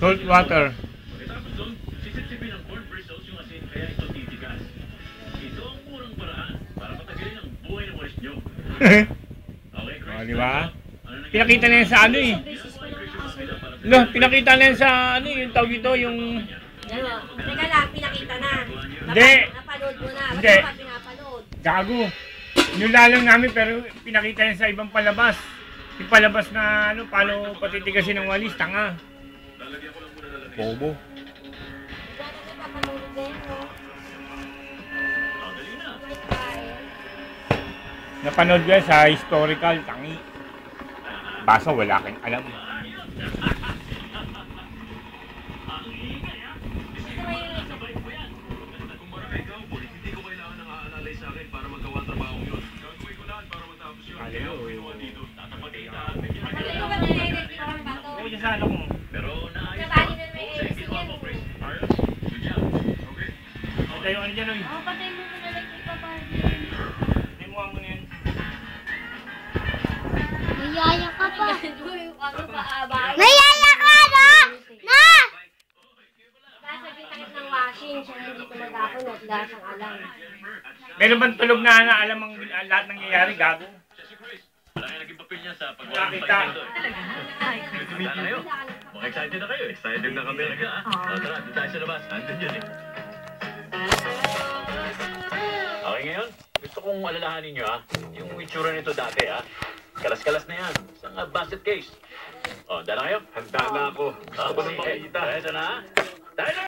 Salt water. Pagkatapos doon, sisipsipin ng corn bristles yung asin kaya ito titigas. Ito ang murang paraan para patagalin ang buhay ng walis nyo. Okay, Chris? O, diba? Pinakita na yan sa ano eh. No, pinakita na yan sa ano yung tawag ito, yung... Teka lang, pinakita na. Hindi. Napanood mo na. Hindi. Ba't ka pinapanood? Gago. Nilalang namin pero pinakita yan sa ibang palabas. Yung palabas na ano, paano patitigasin ng walis, tanga. Bobo. Ikaw na napapanood din, no? Napanood ko yan sa historical, tangi. Basta wala kang alam. Sa ano ko? Pero naayos Nabali na may editing yan. Tayo ano dyan, oy? Patay mo na lang yung papal. Limuha mo na yan. Mayaya ka pa. Nayaya ka, na! Na! Dahil sa takip ng washing, siya hindi tumagapon at dahil siyang alam. Meron bang tulog na alam ang lahat ng nangyayari, gago? Wala kayo naging papel niya sa pagwalang Nakita. Sana kayo. Mga excited na kayo. Excited na kami. Talaga, ah. Tara, doon tayo sa labas. Andun yun eh. Okay, ngayon, gusto kong alalahanin nyo, yung itsura nito dati, kalas-kalas na yan. Isang basket case. O, dala kayo? Handa na ako. Gusto ko nang makikita. Ito na, Tayo na!